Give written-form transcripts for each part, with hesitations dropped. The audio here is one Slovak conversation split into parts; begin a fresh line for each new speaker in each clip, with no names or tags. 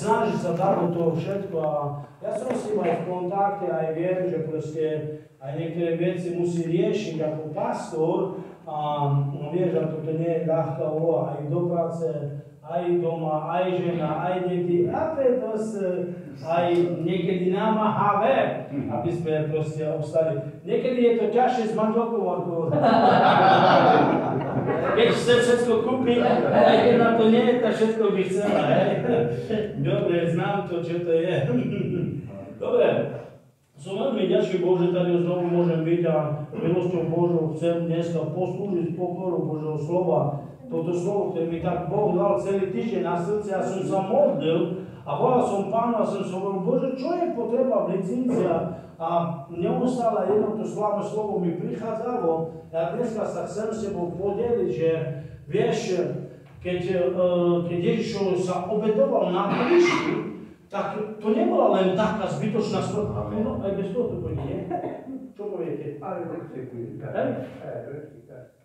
snaží sa dať do toho všetko a ja som s ním aj v kontakte, aj viem, že proste aj niektoré veci musí riešiť ako pastor a vieš, že toto nie je ľahká úloha aj do práce, aj doma, aj žena, aj deti a to je dosť aj niekedy namáhavé, aby sme proste obstali. Niekedy je to ťažšie s manželkou ako keď chce všetko kúpiť, aj keď na to nie je, tak všetko by chcela, hej. Dobre, znám to, čo to je. Dobre, som veľmi ďačný Boh, že tady znovu môžem byť a milosťou Božou chcem dneska poslúžiť pokoru Božieho slova. Toto slovo, ktoré mi tak Boh dal celý týždeň na srdce, ja som sa modlil a volal som Pána a som sa hovoril, Bože, čo je potreba v licinci a neustále jedno to slávne slovo mi prichádzalo. Ja dneska sa chcem s tebou podeliť, že vieš, keď Ježiš sa obetoval na kríži, tak to nebola len taká zbytočná smrť. No, aj bez toho to pôjde, nie? Čo poviete?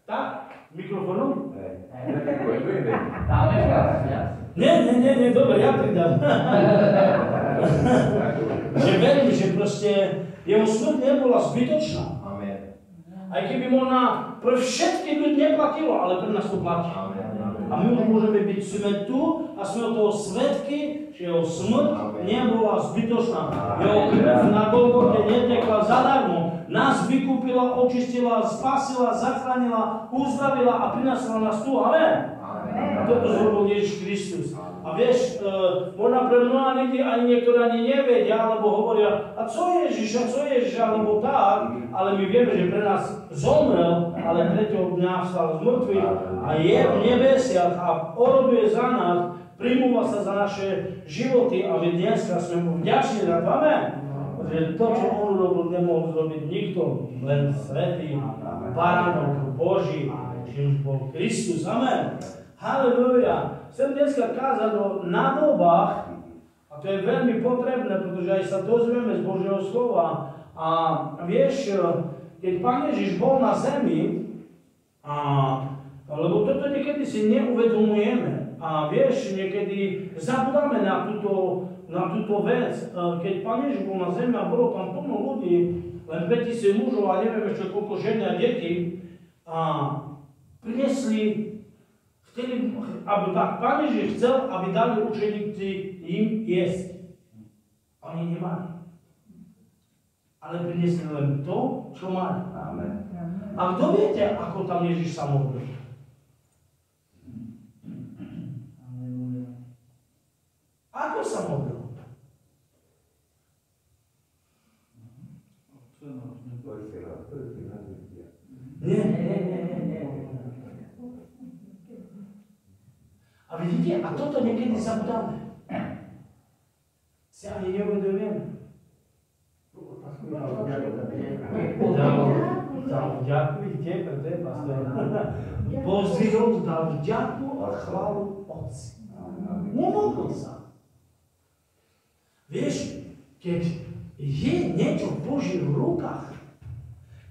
Tak? Mikrofónom? Nie, dobre, ja pridám. Že verím, že proste jeho smrť nebola zbytočná. Aj keby možno pre všetkých ľudí neplatilo, ale pre nás to platí. A my už môžeme byť tu a sme toho svedky, že jeho smrť nebola zbytočná. Jeho krev na Golgote netekla zadarmo. Nás vykúpila, očistila, spasila, zachránila, uzdravila a prinesla nás tu. Amen. Toto zrobil Ježiš Kristus. A vieš, možno pre mnoha ľudí ani niektorí ani nevedia, alebo hovoria, a co Ježiš, alebo tak, ale my vieme, že pre nás zomrel, ale 3. dňa vstal z mŕtvych a je v nebesiach a oroduje za nás, primúva sa za naše životy a my dneska sme mu vďační za to. Amen. Že to, čo on urobil, nemohol zrobiť nikto, len svätý Baránok Boží, čím bol Kristus. Amen. Halleluja. Chcem dneska kázať o nádobách a to je veľmi potrebné, pretože aj sa dozvieme z Božieho slova. A vieš, keď Pán Ježiš bol na zemi, lebo toto niekedy si neuvedomujeme a vieš, niekedy zabudáme na túto vec. Keď Pán Ježiš bol na zemi a bolo tam plno ľudí, len 2000 mužov a neviem ešte koľko ženy a detí, priniesli aby tak Pán Ježiš chcel, aby dali učeníci im jesť. Oni nemali. Ale priniesli len to, čo mali. Amen. A kto viete, ako tam Ježiš sa modlil? Ako sa modlil? Nie. A vidíte, a toto niekedy zabudáme. Si ani neuvedomujeme. Dal vďaku, vidíte, preto je pastor. Pozdvihol, dal vďaku a chválu Otci. Nemodlil sa. Vieš, keď je niečo v Božích rukách,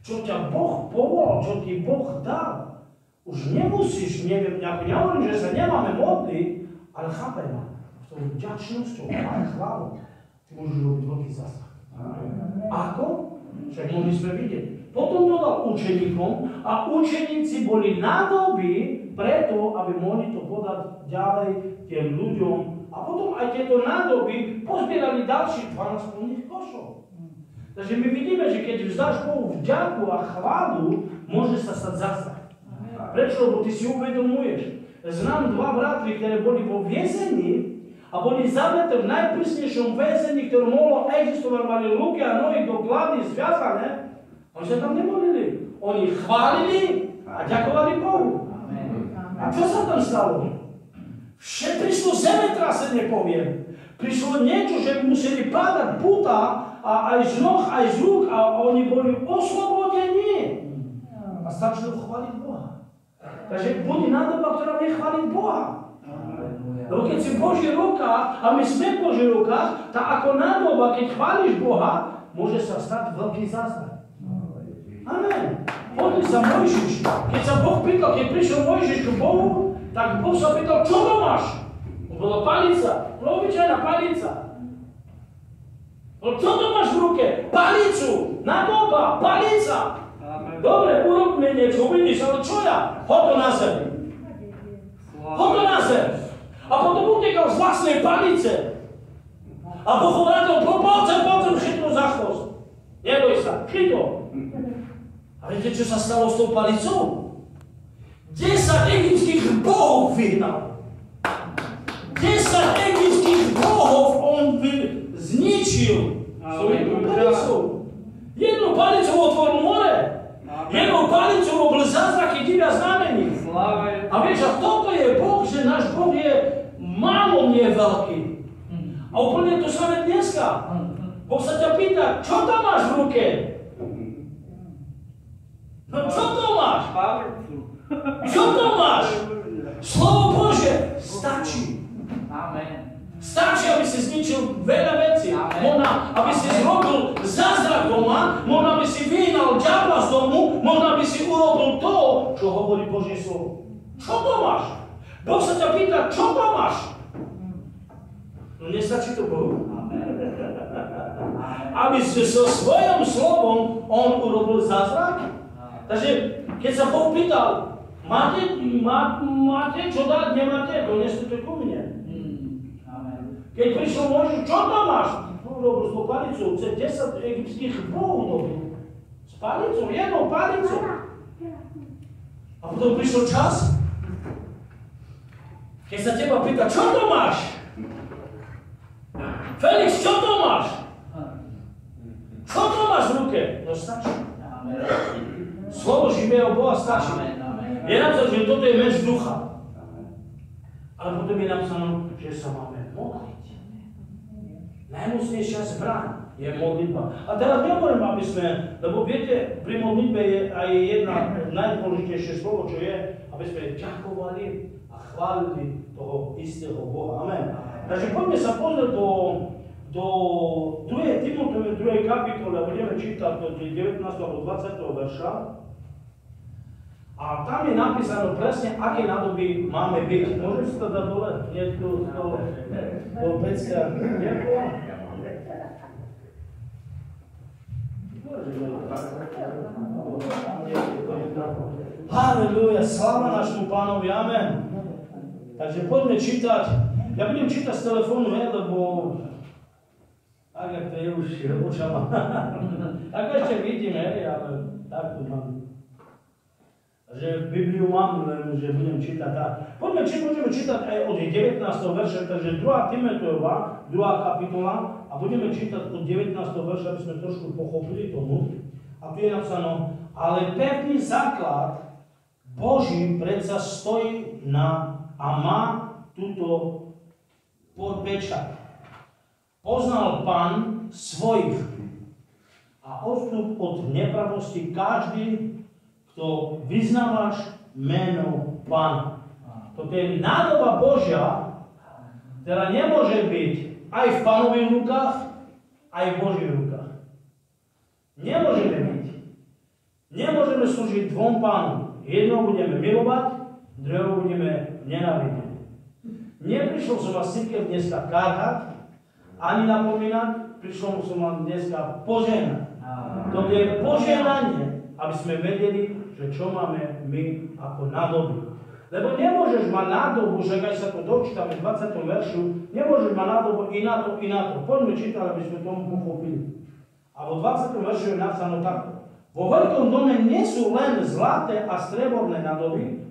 čo ťa Boh povolal, čo ti Boh dal, už nemusíš, neviem, nehovorím, že sa nemáme modliť, ale chápaj ma, s tou vďačnosťou a chválou, ty môžeš robiť veľký zásah. Ako? Však mohli sme vidieť. Potom to dal učeníkom a učeníci boli nádoby preto, aby mohli to podať ďalej tým ľuďom. A potom aj tieto nádoby pozbierali ďalších 12 plných košov. Takže my vidíme, že keď vzdáš Bohu vďaku a chválu, môže sa stať zásah. Prečo? Lebo ty si uvedomuješ. Znám dva bratry, ktoré boli vo väzení a boli zavreté v najprísnejšom väzení, ktoré mohlo existovať, mali ruky a nohy do hlavy zviazané. Oni sa tam nemodlili. Oni chválili a ďakovali Bohu. A čo sa tam stalo? Prišlo zemetrasenie, poviem. Prišlo niečo, že museli pádať puta a aj z noh, aj z rúk a oni boli oslobodení. A stačilo chváliť Boha. Takže bude nádoba, ktorá bude chváliť Boha. Lebo keď si v Božích rukách a my sme v Božích rukách, tak ako nádoba, keď chváliš Boha, môže sa stať veľký zázrak. Amen. Pozri sa Mojžiš. Keď sa Boh pýtal, keď prišiel Mojžiš k Bohu, tak Boh sa pýtal, čo to máš? On bola palica, bola obyčajná palica. No čo to máš v ruke? Palicu! Nadoba! Palica! Dobre, urobme niečo, uvidíš, ale čo ja? Hoď to na zem. Hoď to na zem. A potom utekal z vlastnej palice. A Boh vrátil, poďte všetko za chvost. Neboj sa, chyť to. A viete, čo sa stalo s tou palicou? 10 egyptských bohov vyhnal. 10 egyptských bohov on zničil svojou jednou palicou. Jednou palicou otvoril more. Jednou palicou robil zázraky, divia znamení. A vieš, a toto je Boh, že náš Boh je málo nie veľký. A úplne to samé dneska. Boh sa ťa pýta, čo tam máš v ruke? No čo to máš? Čo to máš? Slovo Bože stačí. Stačí, aby si zničil veľa vecí. Možno, aby si zrobil zázrak doma, možno, aby si vyhnal diabla z domu, možno, aby si urobil to, čo hovorí Božie slovo. Čo to máš? Boh sa ťa pýta, čo to máš? No nestačí to Bohu. Aby si so svojím slovom on urobil zázrak. Takže, keď sa Boh pýtal, máte čo dať, nemáte, doneste to ku mne. Keď prišiel Mojžiš, čo tam máš? Urobil s tou palicou, 10 egyptských bohov dobil. S palicou, jednou palicou. A potom prišiel čas, keď sa teba pýta, čo to máš? Felix, čo to máš? Čo to máš v ruke? No stačí. Slovo živého Boha stačí. Je napísané, že toto je meč ducha. Ale potom je napísané, že sa máme modliť. Najmocnejšia zbraň je modlitba. A teraz nehovorím, aby sme, lebo viete, pri modlitbe je aj jedna najdôležitejšie slovo, čo je, aby sme ďakovali a chválili toho istého Boha. Amen. Takže poďme sa pozrieť do 2. Timoteovej 2. kapitoly a budeme čítať do 19. alebo 20. verša. A tam je napísané presne, aké nádoby máme byť. Môžem si to dať dole? Nie tu, do Pecka. Halelúja, sláva našemu Pánovi, amen. Takže poďme čítať. Ja budem čítať z telefónu, lebo tak, jak to je už očama. Tak ešte vidím, ale tak to mám. Že Bibliu mám, len že budem čítať. Poďme, či môžeme čítať aj od 19. verša, takže 2. Timoteova, 2. kapitola, a budeme čítať od 19. verša, aby sme trošku pochopili tomu. A tu je napísané, ale pevný základ Boží predsa stojí a má túto podpečať. Poznal Pán svojich a odstup od nepravosti každý, kto vyznávaš meno Pána. Toto je nádoba Božia, ktorá nemôže byť aj v Pánových rukách, aj v Božích rukách. Nemôžeme byť. Nemôžeme slúžiť dvom pánom. Jednou budeme milovať, druhou budeme nenávidieť. Neprišiel som vás cirkev dneska karhať, ani napomínať, prišiel som vám dneska požehnať. Toto je požehnanie, aby sme vedeli, že čo máme my ako nádobu. Lebo nemôžeš mať nádobu, že aj sa to dočítame v 20. veršu, nemôžeš mať nádobu i na to. Poďme čítať, aby sme tomu pochopili. A vo 20. veršu je napísané takto. Vo veľkom dome nie sú len zlaté a streborné nádoby,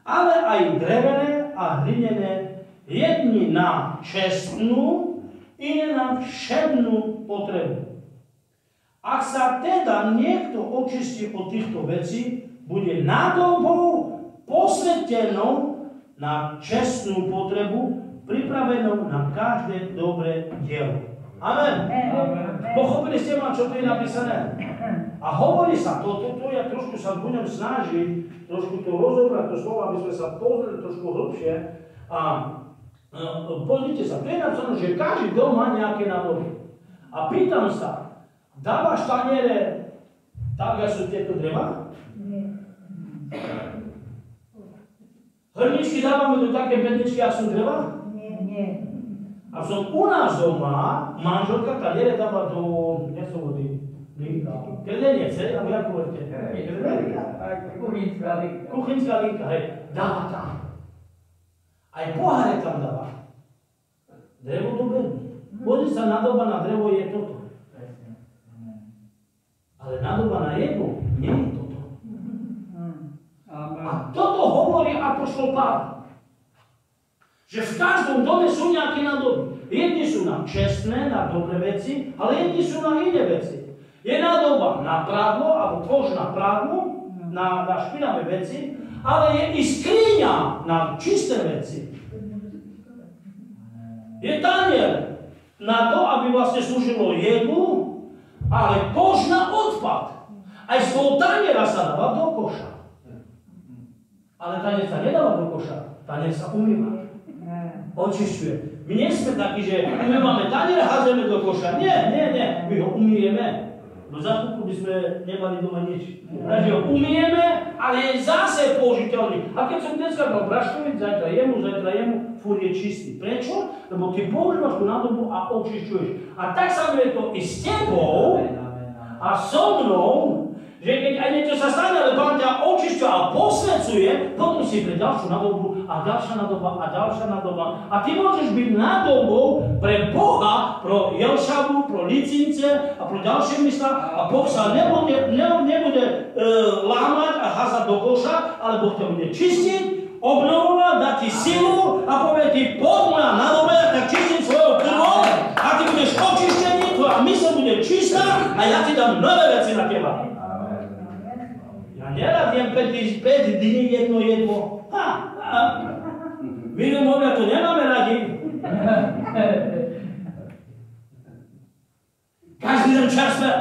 ale aj drevené a hlinené, jedni na čestnú, iné na všednú potrebu. Ak sa teda niekto očistí od týchto vecí, bude nádobou posvetenou na čestnú potrebu, pripravenou na každé dobré dielo. Amen. Pochopili ste ma, čo tu je napísané? A hovorí sa, to ja trošku sa budem snažiť, trošku to rozobrať, to slovo, aby sme sa pozreli trošku hlbšie. A pozrite sa, tu je napísané, že každý dom má nejaké nádoby. A pýtam sa, dávaš taniere tak, ako sú tieto dreva? Hrničky dávame do také bedničky, ako sú dreva? Nie.
Nie.
A som u nás doma, manželka taniere dáva do, kde sa vody, linka, keldenice, alebo jak hovoríte?
Kuchynská linka.
Kuchynská linka, hej, dáva tam. Aj poháre tam dáva. Drevo do bedu. Pozri sa, nádoba na drevo je toto. Ale nádoba na jedlo nie je toto. A toto hovorí apoštol Pavol. Že v každom dome sú nejaké nádoby. Jedni sú na čestné, na dobré veci, ale jedni sú na iné veci. Je nádoba na prádlo, alebo kož na prádlo, na špinavé veci, ale je i skriňa na čisté veci. Je tanier na to, aby vlastne slúžilo jedlu, ale kož na odpad. Aj z toho taniera sa dáva do koša. Ale tanier sa nedáva do koša, tanier sa umýva. Očišťuje. My nie sme takí, že umývame tanier a hádzeme do koša. Nie, my ho umýjeme. No za chvíľku by sme nemali doma nič. Takže ho umýjeme, ale je zase použiteľný. A keď som dneska dal braškoviť, zajtra jemu, furt je čistý. Prečo? Lebo ty používaš tú nádobu a očišťuješ. A tak sa je to i s tebou a so mnou, že keď aj niečo sa stane, ale Pán ťa očišťuje a posvecuje, potom si pre ďalšiu nádobu a ďalšia nádoba a ďalšia nádoba. A ty môžeš byť nádobou pre Boha, pro Jelšavu, pro Licince a pro ďalšie miesta a Boh sa nebude lámať a házať do koša, ale Boh ťa bude čistiť, obnovovať, dať ti silu a povie ti, poď moja nádoba, tak čistím svojou krvou a ty budeš očištený, tvoja mysl bude čistá a ja ti dám nové veci na teba. Ja neradím 5 dní jedno jedlo. Vy domovia to nemáme radi. Každý den čerstvé.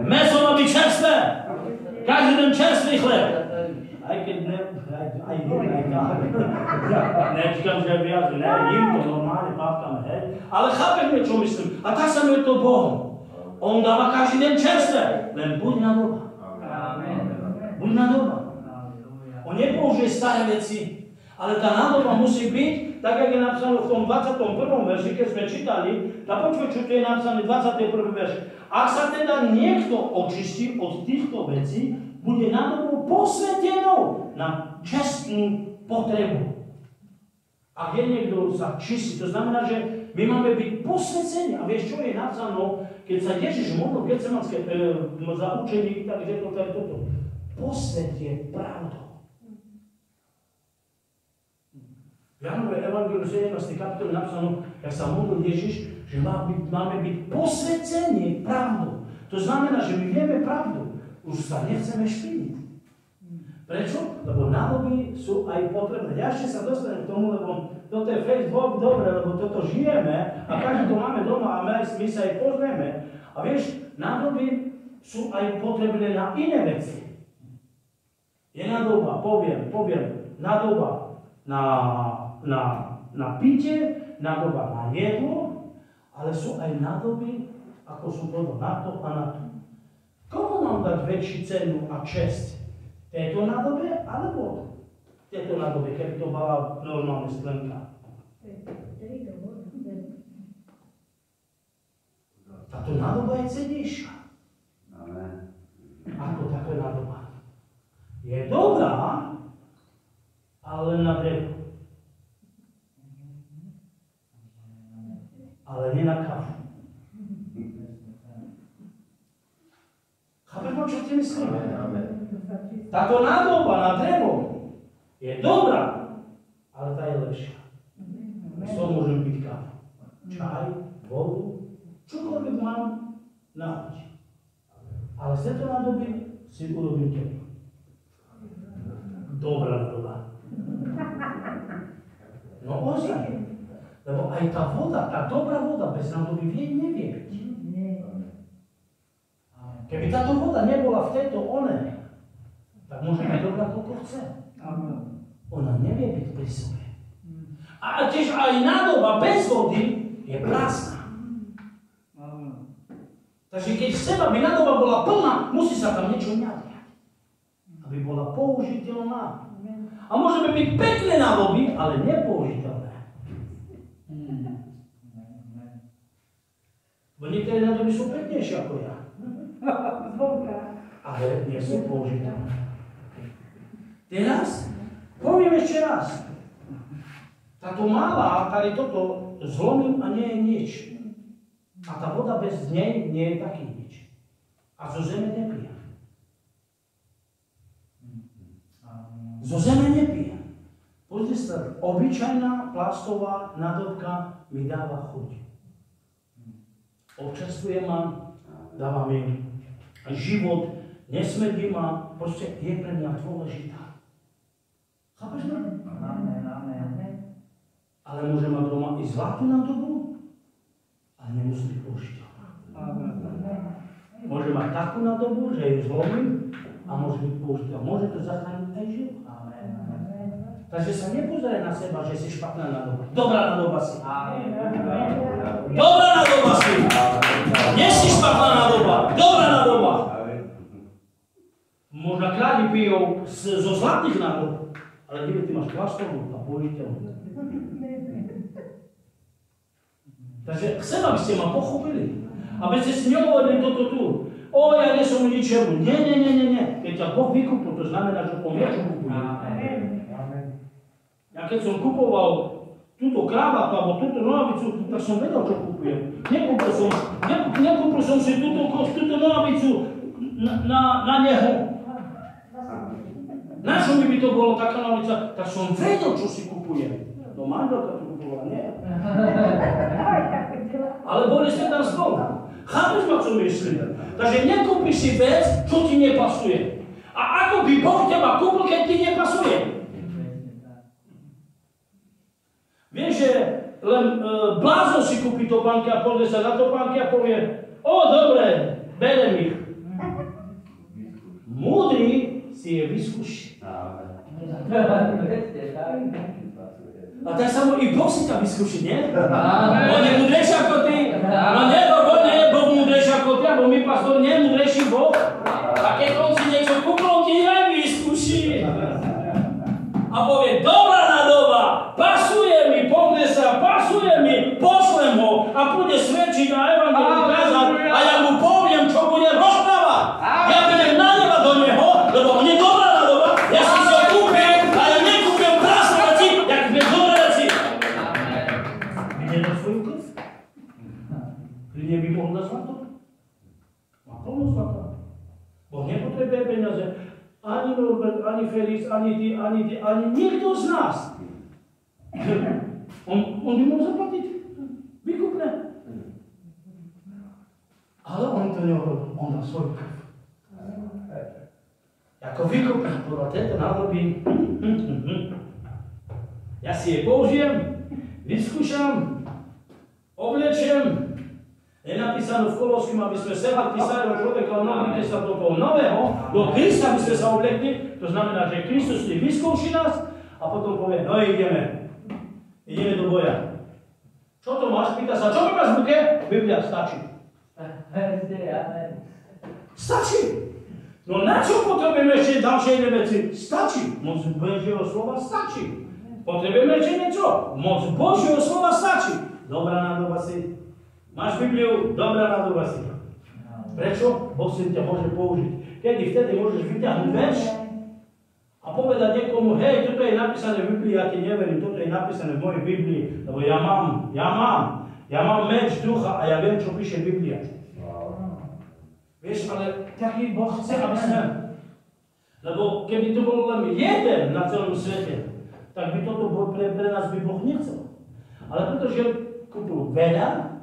Meso má byť čerstvé. Každý den čerstvý chleb. Aj keď aj tak. Nečkám, že viac, jim to normálne pápkame, hej. Ale chápeme, čo myslím. A tak sa mi to Bohom. On dáva každý den čerstvé. Len buď na doba. Buď nádoba. On nepoužije staré veci, ale tá nádoba musí byť, tak jak je napísané v tom 21. verši, keď sme čítali, tak počuť, čo tu je napísané 21. verši. Ak sa teda niekto očistí od týchto vecí, bude nádobou posvetenou na čestnú potrebu. Ak je niekto sa čistí, to znamená, že my máme byť posvetení. A vieš, čo je napísané, keď sa Ježiš modlil Getsemanské za učeník, tak je to tady toto. Posvet je pravdou. V Jánovej Evangeliu 17. kapitole napísané, jak sa modlil Ježiš, že máme byť posvetení pravdou. To znamená, že my vieme pravdu. Už sa nechceme špiniť. Prečo? Lebo nádoby sú aj potrebné. Ja ešte sa dostanem k tomu, lebo toto je Facebook dobre, lebo toto žijeme a každý to máme doma a my sa aj pozrieme. A vieš, nádoby sú aj potrebné na iné veci. Je nádoba, poviem, nádoba na pitie, nádoba na jedlo, ale sú aj nádoby, ako sú toto, na to a na to. Komu nám dať väčšiu cenu a česť? Tejto nádobe, alebo tejto nádobe, keby to bola normálna sklenka? Táto nádoba je cennejšia. Ako táto nádoba? Je dobrá, ale na drevo. Ale nie na kafu. Chápeš, čo ti myslím? Táto nádoba na drevo je dobrá, ale tá je lepšia. Z toho môžem piť kávu. Čaj, vodu, čokoľvek mám na chuť. Ale z tejto nádoby si urobím teplo. Dobrá nádoba. No ozaj. Lebo aj tá voda, tá dobrá voda bez nádoby nevie byť. Keby táto voda nebola v tejto tak môže byť dobrá, koľko chce. Ona nevie byť pri sebe. A tiež aj nádoba bez vody je prázdna. Takže keď chcem, aby nádoba bola plná, musí sa tam niečo naliať. Aby bola použiteľná. A môžeme byť pekné nádoby, ale nepoužiteľné. Bo niektoré nádoby sú peknejšie ako ja. Ale nie sú použiteľné. Teraz poviem ešte raz. Táto malá, tady toto zlomím a nie je nič. A tá voda bez nej nie je taký nič. A zo zeme nepije. Zo zeme nepije. Pozri sa, obyčajná plastová nádobka mi dáva chuť. Občerstvuje ma, dáva mi život, nesmedí ma, proste je pre mňa dôležitá. Chápeš ma? Ale môže mať doma i zlatú nádobu, ale nemusí byť použiteľná. Môže mať takú nádobu, že ju zlomím a môže byť použiteľná. Môže to zachrániť aj život. Takže sa nepozeraj na seba, že si špatná nádoba. Dobrá nádoba si. Dobrá nádoba si. Nie si špatná nádoba. Dobrá nádoba. Možno králi pijú zo zlatých nádob, ale ty máš plastovú a použiteľnú. Takže chcem, aby ste ma pochopili. Aby ste si nehovorili toto tu. O, ja nie som ničemu. Nie. Keď ťa Boh vykúpil, to znamená, že on vie, čo kúpuje. Ja keď som kupoval túto kravatu alebo túto nohavicu, tak som vedel, čo kúpujem. Nekúpil som si túto nohavicu na neho. Na čo mi by to bolo taká nohavica? Tak som vedel, čo si kupujem. No manželka to kupovala, nie? Ale boli ste tam spolu. Chápeš ma, čo myslím? Takže nekúpiš si vec, čo ti nepasuje. A ako by Boh teba kúpil, keď ti nepasuje? Vieš, že len blázon si kúpi topánky a pozrie sa na topánky a povie, o, dobre, berem ich. Múdry si je vyskúši. A tak samo i Boh si ťa vyskúši, nie? On je múdrejší ako ty. No nie, Boh múdrejší ako ty, alebo my, pastor, nie je múdrejší Boh. A keď on si niečo kúpil, on ti aj vyskúši. A povie, dobrá nádoba, pasuje mi, pomne sa, pasuje mi, pošlem ho a bude svedčiť na evangeliu kázať a ja mu poviem, čo bude rozprávať. Ja budem nalievať do neho, lebo on je dobrá nádoba, ja si ho kúpim a ja nekúpim krásne veci, jak dve dobré veci. Vidie na svoju krv? Kľudne by mohol na zlato? Má plno zlata. Boh nepotrebuje peniaze. Ani Norbert, ani Felix, ani ty, ani nikto z nás. On by mohol zaplatiť. Vykupné. Ale on to nehovoril. On dal svoju krv. Ako vykupné podľa tejto nádoby. Ja si je použijem, vyskúšam, oblečiem. Je napísané v Koloským, aby sme seba písali človeka, oblekli sa do toho nového, do Krista by sme sa oblekli, to znamená, že Kristus si vyskúši nás a potom povie, no ideme do boja. Čo to máš? Pýta sa, čo mi máš v ruke? Biblia, stačí. Stačí. No na čo potrebujeme ešte ďalšie veci? Stačí. Moc Božieho slova stačí. Potrebujeme ešte niečo? Moc Božieho slova stačí. Dobrá nádoba si. Máš Bibliu, dobrá nádoba si. Prečo? Boh si ťa môže použiť. Kedy vtedy môžeš vyťahnuť verš a povedať niekomu, hej, toto je napísané v Biblii, ja ti neverím, toto je napísané v mojej Biblii, lebo ja mám meč ducha a ja viem, čo píše Biblia. Vieš, ale taký Boh chce, aby sme... Lebo keby to bol len jeden na celom svete, tak by toto pre nás by Boh nechcel. Ale pretože kúpil veľa,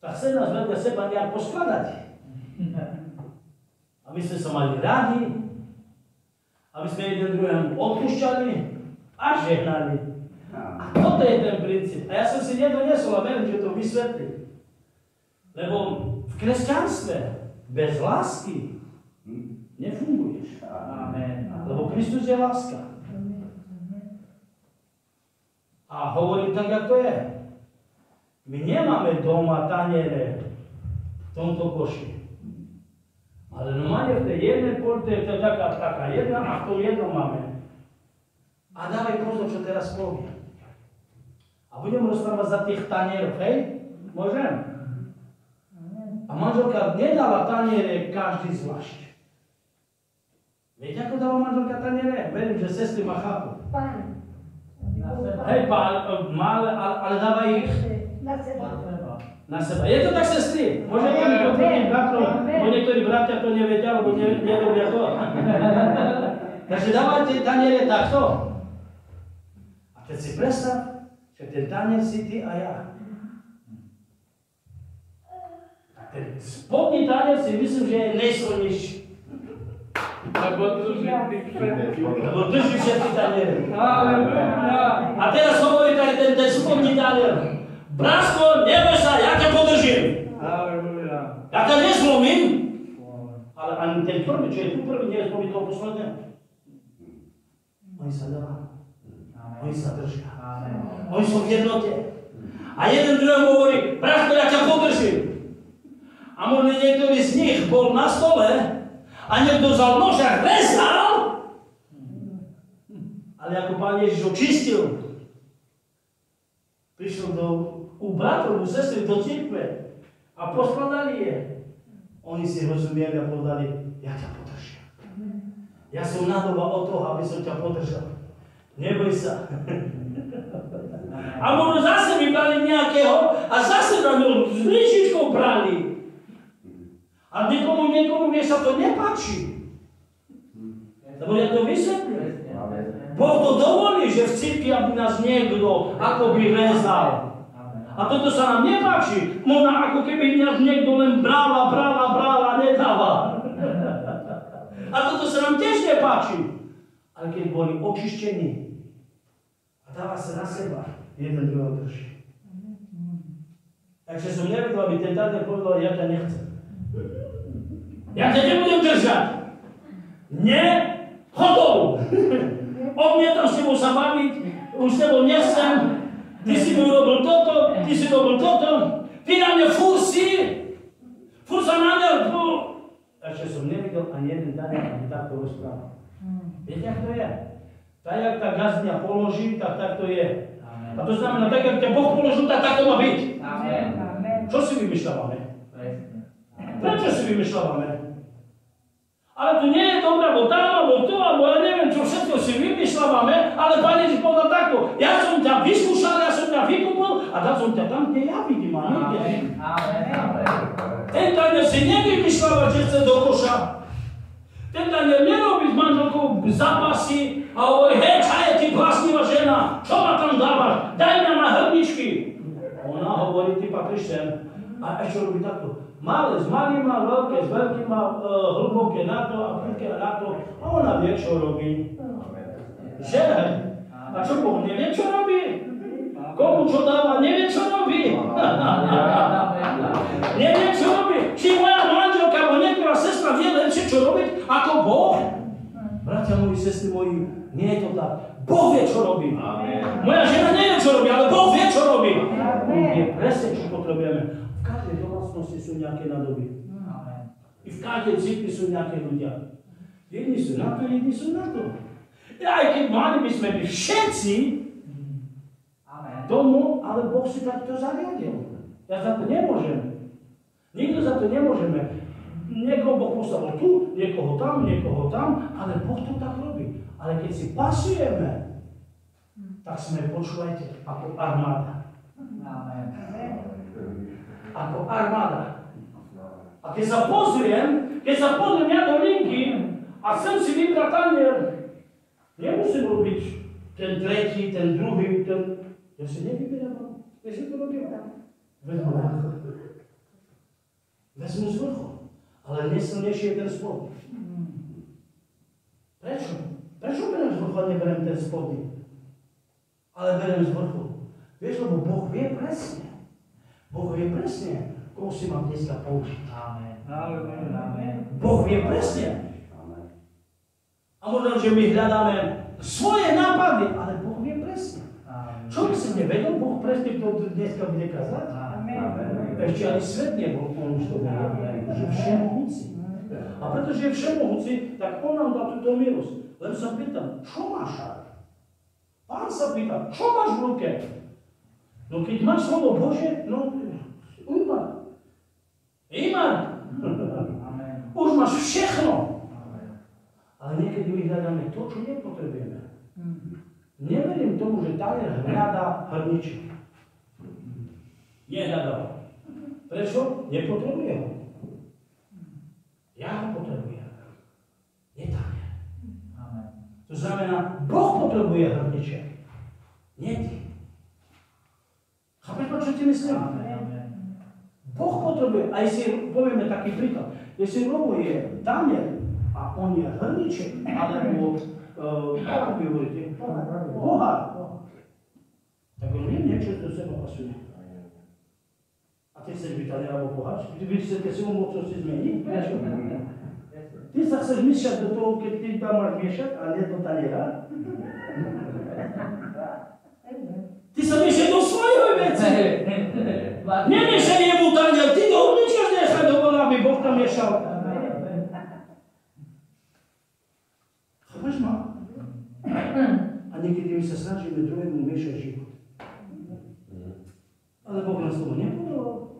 tak chce nás vedľa seba nejak poskladať. Aby sme sa mali rádi, aby sme jeden druhému odpúšťali a žehnali. A toto je ten princíp. A ja som si nedoniesol a verím, že to vysvetlí. Lebo v kresťanstve bez lásky nefunguješ. Amen. Lebo Kristus je láska. A hovorím tak, jak to je. My nemáme doma taniere v tomto koši. Ale normálne v tej jednej porte je to taká jedna a v tom jednom máme. A dávaj pozor, čo teraz poviem. A budem rozprávať za tých tanierov, hej? Môžem? A manželka nedala taniere každý zvlášť. Viete, ako dáva manželka taniere? Verím, že sestry ma chápu.
Pán.
Hej, pán, ale dáva ich
Na seba.
na seba. Je to tak, sestry? Môžete mi potvrdiť, bratro, bo niektorí bratia to nevedia, alebo nerobia to. Takže dávajte taniere takto. A keď si predstav, že ten tanier si ty a ja. A ten spodný tanier si myslím, že je najsilnejší. Lebo drží všetky taniere. A teraz hovorí tady ten spodný tanier. Brásko, neboj sa, ja ťa podržím. Ja ťa nezlomím. Ale ani ten prvý, čo je tu prvý, nezlomí toho posledného. Oni sa dávajú. Oni sa držia. Oni sú v jednote. A jeden druhému hovorí, brásko, ja ťa podržím. A možno niektorý z nich bol na stole a niekto vzal nož a rezal. Ale ako Pán Ježiš očistil, prišiel u bratov, u sestry do cirkve a poskladali je. Oni si rozumieli a povedali, ja ťa podržím. Ja som na doba od toho, aby som ťa podržal. Neboj sa. A možno zase vybrali nejakého a zase na ňu s lyžičkou brali. A niekomu sa to nepáči. Lebo ja to vysvetlím. Boh to dovolí, že v cirkvi, aby nás niekto akoby rezal. A toto sa nám nepáči. Možno ako keby nás niekto len bral a nedáva. A toto sa nám tiež nepáči. Ale keď boli očištení a dáva sa na seba, jeden druhého drží. Takže som nevedel, aby ten tanier povedal, ja ťa nechcem. Ja ťa nebudem držať. Nie, hodou. Odmietam s tebou sa baviť, už s tebou nechcem. Ty si mi urobil toto, ty si robil toto. Ty na mňa furt sa na mňa. Takže som nevidel ani jeden tanier, aby takto rozprával. Viete, jak to je? Tak, jak tá gazdňa položí, tak to je. Amen. A to znamená, tak, jak ťa Boh položil, tak to má byť. Amen. Čo si vymýšľavame? Prečo si vymýšľavame? Ale to nie je dobré, alebo tam, alebo to, alebo ja neviem, čo všetko si vymýšľavame, ale Pán Ježiš povedal takto, ja som ťa vyskúšal, ja som ťa vykúpil a dal som ťa tam, kde ja vidím. Amen. Ten tanier si nevymýšľava, že chce do koša. Ten tanier nerobí s manželkou zápasy a hovorí, hej, čo je ty bláznivá žena, čo ma tam dávaš, daj mňa na hrničky. A ona hovorí, ty patríš sem. A ešte robí takto. Malé s malým má veľké, s veľkým má hlboké na to a veľké na to. A ona vie, čo robí. Že? A čo Boh nevie, čo robí? Komu čo dáva, nevie, čo robí. Nevie, čo robí. Či moja manželka alebo niektorá sestra vie lepšie, čo robiť, ako Boh? Bratia moji, sestry moji, nie je to tak. Boh vie, čo robí. Moja žena nevie, čo robí, ale Boh vie, čo robí. Boh vie presne, čo potrebujeme. V každej domácnosti sú nejaké nádoby. I v každej cirkvi sú nejaké ľudia. Jedni sú na to, jedni sú na to. Aj keď mali by sme byť všetci tomu, ale Boh si takto zariadil. Ja za to nemôžem. Nikto za to nemôžeme. Niekoho Boh postavil tu, niekoho tam, ale Boh to tak robí. Ale keď si pasujeme, tak sme, počúvajte, ako armáda. Ako armáda. A keď sa pozriem ja do linky a chcem si vybrať tanier, nemusím robiť ten tretí, ten druhý, ja si nevyberám. Ja si to robím. Vezmu z vrchu. Ale najsilnejší je ten spod. Prečo? Prečo beriem z vrchu a neberiem ten spodný? Ale beriem z vrchu. Vieš, lebo Boh vie presne. Boh vie presne, koho si mám dneska použiť. Boh vie presne. A možno, že my hľadáme svoje nápady, ale Boh vie presne. Čo by si nevedel, Boh presne, kto dneska bude kazať? Ešte ani svet nebol, on už to vie, že všemohúci. A pretože je všemohúci, tak on nám dá túto milosť. Len sa pýtam, čo máš? Pán sa pýta, čo máš v ruke? No keď máš slovo Božie, no ujma. Iman. Už máš všechno. Ale niekedy my hľadáme to, čo nepotrebujeme. Neverím tomu, že tanier hľadá hrniček. Nehľadal. Prečo? Nepotrebuje ho. Ja ho potrebujem. Nie tanier. To znamená, Boh potrebuje hrniček. Nie ty. Chápeš, čo ti myslím? Boh potrebuje. A jestli povieme taký príklad. Jestli Robo je tanier a on je hrniček, alebo ako by hovoríte? Pohár. Tak on nie niečo do seba pasuje. A ty chceš byť tanier alebo pohár? Vy chcete si ho mocnosti zmeniť? Prečo? Ty sa chceš miešať do toho, keď ty tam máš miešať, a nie do taniera? Ty sa miešaj do svojho veci. Nemiešaj jemu tanier, ty do hrnička nechaj do vola, aby Boh tam miešal. Chápeš ma? A niekedy my sa snažíme druhému miešať život. Ale Boh nás tomu nepovedal.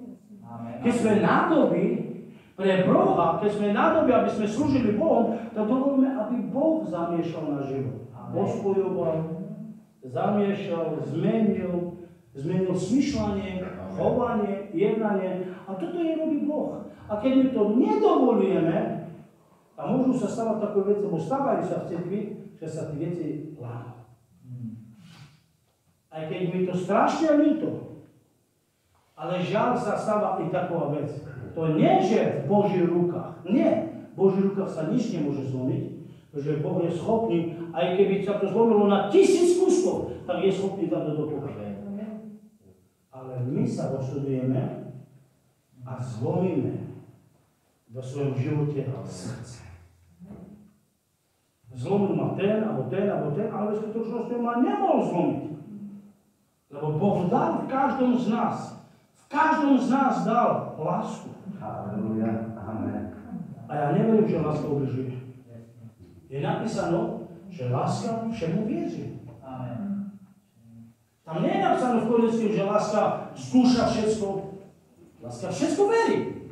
Keď sme nádoby pre Boha, keď sme nádoby, aby sme slúžili Bohom, tak dovolíme, aby Boh zamiešal náš život. Ospojoval, zamiešal, zmenil smýšľanie, chovanie, jednanie. A toto je robí Boh. A keď my to nedovolujeme, a môžu sa stávať takové veci, lebo stávajú sa v cirkvi, že sa tie veci lámu. Aj keď mi to strašne ľúto, ale žiaľ sa stáva i taková vec. To nie, že v Božích rukách. Nie. V Božích rukách sa nič nemôže zlomiť, pretože Boh je schopný, aj keby sa to zlomilo na 1000 kúskov, tak je schopný dať do pokoja. Ale my sa rozhodujeme a zlomíme do svojom živote srdce. Zlomil ma ten, alebo ten, ale v skutočnosti ma nemohol zlomiť. Lebo Boh dal v každom z nás. V každom z nás dal lásku.
Halleluja. Amen.
A ja neverím, že láska ubližuje. Je napísano, že láska všemu vieří. Tam nie je napísané v Korinským, že láska skúša všetko. Láska všetko verí.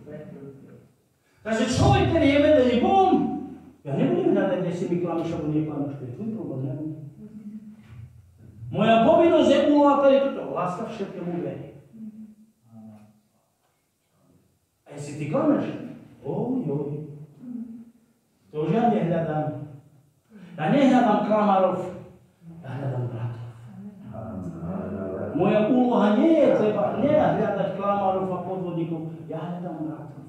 Takže človek, ktorý je vedený Bohom, ja nebudem hľadať, kde si mi klameš alebo neklameš, to je tvoj problém, ne? Moja povinnosť je úloha, ktorý toto. Láska všetkému verí. A jestli ty klameš, to už ja nehľadám. Ja nehľadám klamárov, ja hľadám bratov. Moja úloha nie je treba hľadať klamárov a podvodníkov, ja hľadám bratov.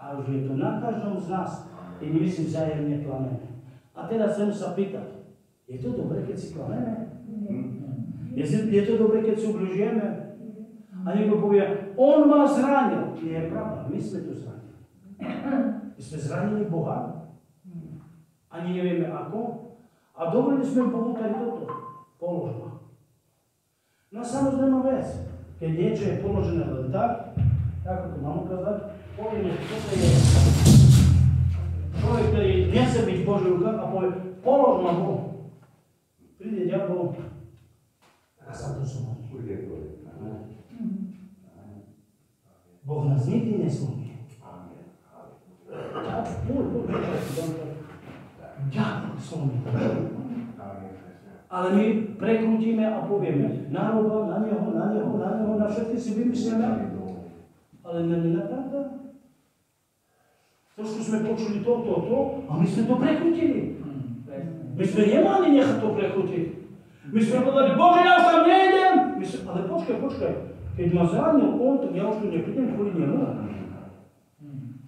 A už je to na každom z nás, keď my si vzájemne klameme. A teraz chcem sa pýtať, je to dobré, keď si klameme? Je to dobré, keď si ubližujeme? A niekto povie, on ma zranil. Nie je pravda, my sme to zranili. My sme zranili Boha, ani nevieme ako, a dovolili sme Bohu tady toto. Polož ma. No a samozrejme vec, keď niečo je položené len tak, ako to mám ukázať, povieme, že toto je človek, ktorý nechce byť v Božích rukách a povie, polož ma Bohu. Príde diabol a sa to zlomí. Boh nás nikdy neslomí. Diabol slomí. Ale my prekrútime a povieme, na Roba, na neho, na všetky si vymyslíme. Ale nie je pravda. Trošku sme počuli to, a my sme to prekrútili. My sme nemali nechať to prekrútiť. My sme povedali, Bože, ja už tam nejdem. Ale počkaj. Keď ma zranil on, tak ja už tu neprídem kvôli nemu.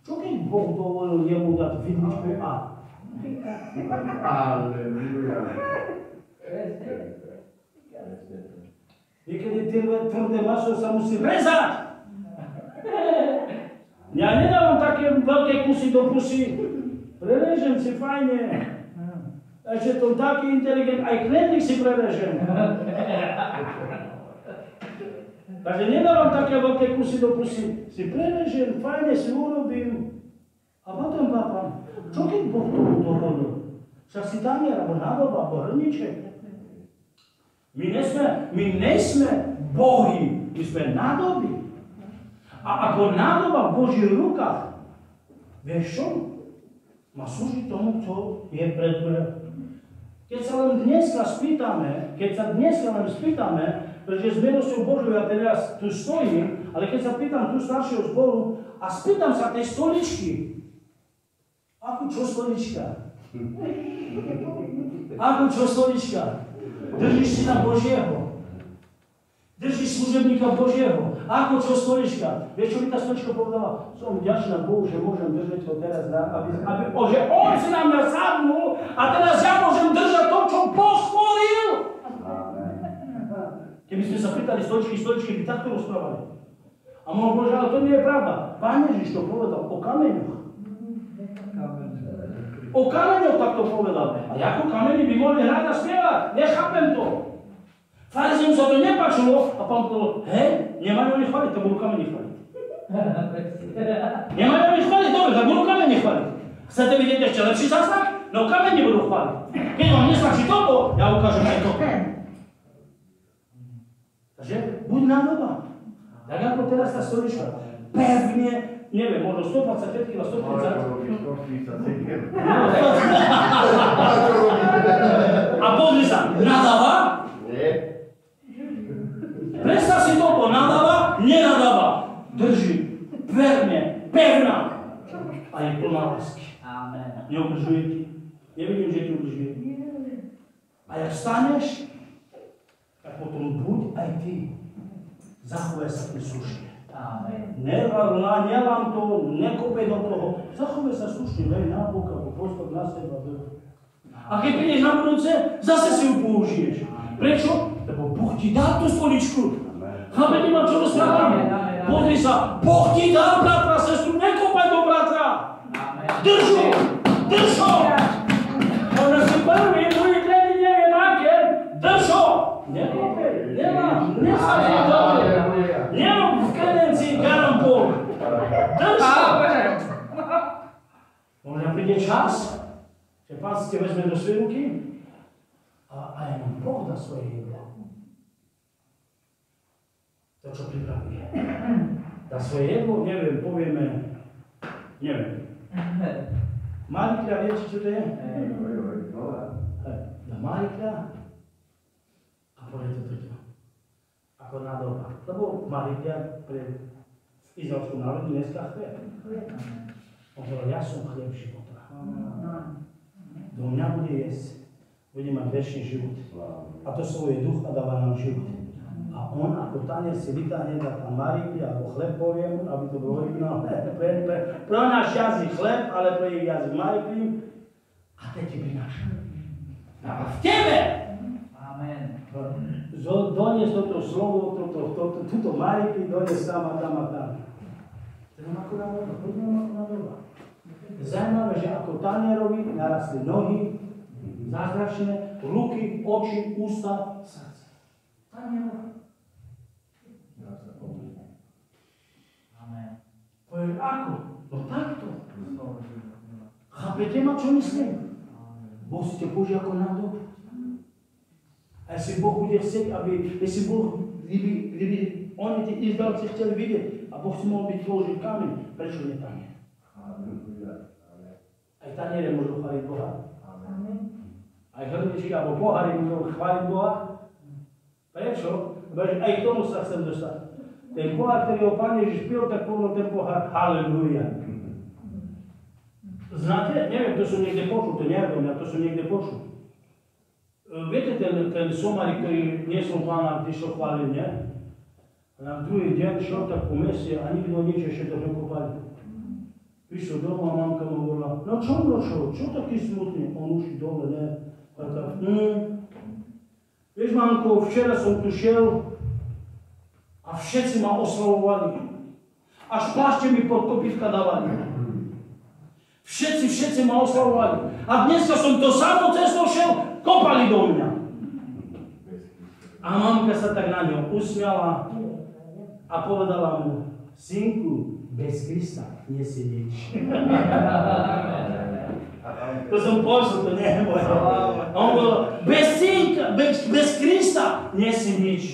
Čo keď Boh dovolil jemu dať vidličku A?
Halleluja.
Niekedy tvrdé maso sa musí rezať. Ja nedávam také veľké kusy do pusy. Prerežem si fajne. Takže to taký inteligent, aj knedlik si prerežem. Takže nedávam také veľké kusy do pusy. Si prerežem, fajne si urobím. A potom papám, čo keď Boh tomu dovolil? Však si tanier, alebo nádoba, alebo hrniček. My nesme bohy, my sme nádoby. A A ako nádoba v Božích rukách, vieš čo? Má slúžiť tomu, čo je pred dverami. Keď sa len dneska spýtame, pretože s milosťou Božou ja teraz tu stojím, ale keď sa pýtam tu staršieho zboru a spýtam sa tej stoličky, akú čo stolička? Akú čo stolička? Držíš si na Božieho. Držíš služebníka Božieho. Ako čo stolička? Vieš, čo by tá stolička povedala? Som vďačná Bohu, že môžem držať ho teraz, že on si na mňa sadnul a teraz ja môžem držať to, čo Boh stvoril. Keby sme sa pýtali stoličky by takto rozprávali. A mohol povedať, ale to nie je pravda. Pán Ježiš to povedal o kameňoch. O kameňoch takto povedal. A ako kameni by mohli hrať a spievať? Nechápem to. Farizejom sa to nepáčilo a pán povedal, hej, nemajú oni chváliť, tak budú kameni chváliť. Nemajú oni chváliť, dobre, tak budú kameni chváliť. Chcete vidieť ešte lepší zázrak? No kameni budú chváliť. Keď vám nestačí toto, ja ukážem aj toto. Takže buď nádoba. Tak ako teraz tá stolička. Pevne, neviem, možno 125 kg, 130. A pozri sa, nadáva? Nie. Predstav si toto, nadáva, nenadáva. Drží, pevne, pevná. A je plná lásky. Amen. Neubližuje ti. Nevidím, že ti ubližuje. A jak staneš, tak potom buď aj ty. Zachovaj sa ty slušne. Nelám to, nekopej do toho. Zachovaj sa slušne, daj na bok, alebo postav na seba. A keď prídeš na budúce, zase si ju použiješ. Prečo? Lebo Boh ti dá tú stoličku. Chápete ma, čo rozprávam? Pozri sa, Boh ti dá bratra, sestru, nekopaj do bratra. Drž ho! Drž ho! Možno si prvý, druhý, tretí, neviem aké. Drž ho! Nekopej, nesážim dobre. Nemám v kredencii garambol. Drž ho! Možno príde čas, že Pán si te vezme do svojej ruky a aj nám Boh dá svoje jedlo. To, čo pripravuje. Dá svoje jedlo, neviem, povieme, neviem. Marikľa, viete, čo to je? Dá marikľa a povie toto. Ako nádoba. Lebo marikľa pre izraelskú národu dneska chlieb. On povedal, ja som chlieb života. Do mňa bude jesť, bude mať večný život. A to svoje duch a dáva nám život. A on ako tanier si vytáhne, dá tam marikli alebo chleb, poviem, aby to bolo originálne. Pre náš jazyk chleb, ale pre ich jazyk marikli. A teď ti prináša. A v tebe! Amen. Donies toto slovo, túto marikli, donies tam a tam a tam. To je ako na doba. Zajímavé, že ako tanierovi narastli nohy, zázračné, ruky, oči, ústa, srdce. Tanierovi. Amen. Poviem, ako? No takto. Chápete ma, čo myslím? Boh si te použije ako nádobu. A jestli Boh bude chcieť, jestli Boh, kdyby oni tí Izraelci chceli vidieť a Boh si mohol byť položiť kameň, prečo nie tanier? Aj taniere môžu chváliť Boha. Aj hrničky alebo pohári môžu chváliť Boha. Prečo? Aj k tomu sa chcem dostať. Ten pohár, ktorý ho Pán Ježiš pil, tak povedal ten pohár Halleluja. Znáte? Neviem, to som niekde počul, to neviem, ja to som niekde počul. Viete ten somari, ktorý niesol Pána, když ho chválil, nie? A na druhý deň šel tak po meste a nikto nič ešte to nekopali. Prišiel domov a mamka mu hovorila, no čo došlo, čo taký smutný? On už dole, ne? A tak, vieš, mamko, včera som tu šiel a všetci ma oslavovali. Až plášte mi pod kopítka dávali. Všetci ma oslavovali. A dneska som to samou cestou šiel, kopali do mňa. A mamka sa tak na ňo usmiala a povedala mu, synku, bez Krista nie si nič. To som počul, to nie je moje. A on povedal, bez synka, bez Krista nie si nič.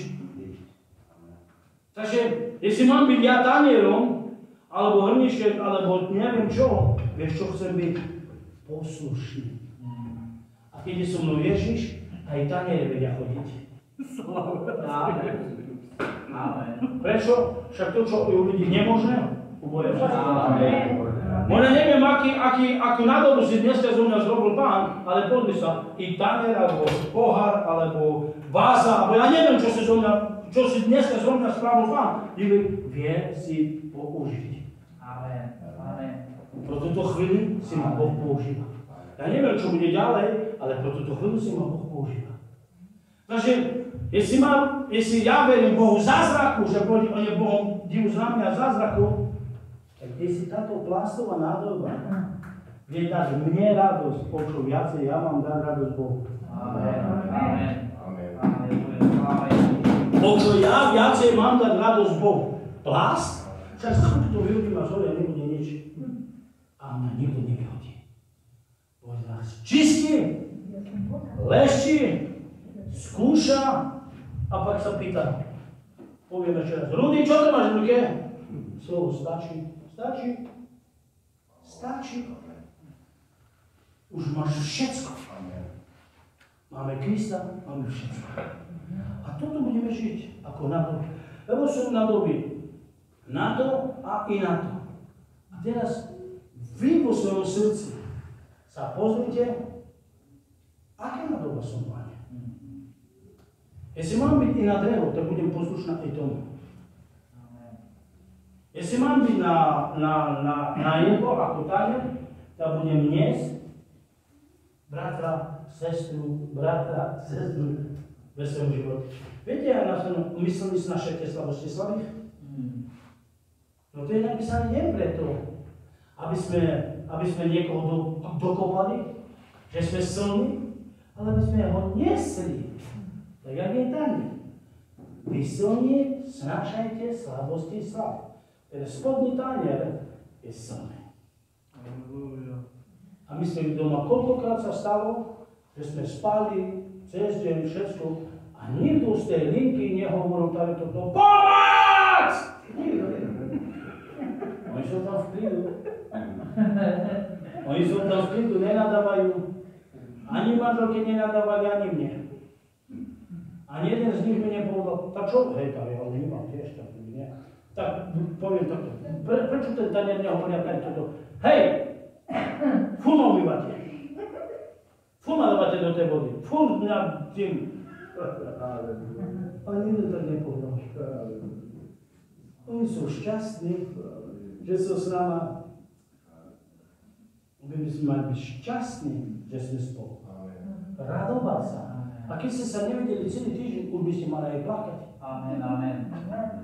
Takže, jestli mám byť ja tanierom, alebo hrniček, alebo neviem čo, vieš čo chcem byť? Poslušný. A keď je so mnou Ježiš, aj taniere vedia chodiť. Amen. Prečo? Však to, čo u ľudí nemožné, u Boha je možné. Možno neviem, akú nádobu si dneska zo mňa zrobil Pán, ale pozri sa, i tanier, alebo pohár, alebo váza, alebo ja neviem, čo si dneska zo mňa spravil Pán. Vie si použiť. Amen. Amen. Pro túto chvíľu si ma Boh používa. Ja neviem, čo bude ďalej, ale pro túto chvíľu si ma Boh používa. Takže, jestli ja verím Bohu zázraku, že on je Bohom divu znamení a zázraku, tak jestli táto plastová nádoba vie dať mne radosť, o čo viacej ja mám dať radosť Bohu. Amen. Amen. O čo ja viacej mám dať radosť Bohu. Plast? Však skôr to vyhodím a zhore nebude nič. A mňa nikto nevyhodí. Boh nás čistí, leščí, skúša a pak sa pýta. Povieme ešte raz. Rudy, čo to máš v ruke? Slovo stačí. Stačí. Stačí. Už máš všetko. Máme Krista, máme všetko. A toto budeme žiť ako nádoby. Lebo sú nádoby na to a i na to. A teraz vy vo svojom srdci sa pozrite, aké nádoba som, Pane. Jestli mám byť i na drevo, tak budem poslušná aj tomu. Jestli mám byť na jedlo ako tanier, tak budem niesť bratra, sestru ve svojom živote. Viete, ja mysleli snašete slabosti slabých? No to je napísané nie preto, aby sme niekoho dokopali, že sme silní, ale aby sme ho niesli. Tak jak je tanier. Vy silní snašajte slabosti slabých. Ten spodný tanier je silný. A my sme doma koľkokrát sa stalo, že sme spali cez deň všetko a nikto z tej linky nehovoril tady toto POMOC! Oni sú tam v klidu. Oni sú tam v klidu, nenadávajú. Ani manželke nenadávali, ani mne. Ani jeden z nich mi nepovedal, tak čo? Hej, tak ja nemám tiež, tak nie. Tak poviem takto, prečo ten tanier nehovoria toto? Hej! Furt ma umývate. Furt ma dávate do tej vody. Furt mňa tým. Ale nikto tak nepovedal. Oni sú šťastní, že sú s nama. My by sme mali byť šťastní, že sme spolu. Radovať sa. A keď ste sa nevideli celý týždeň, už by ste mali aj plakať. Amen, amen.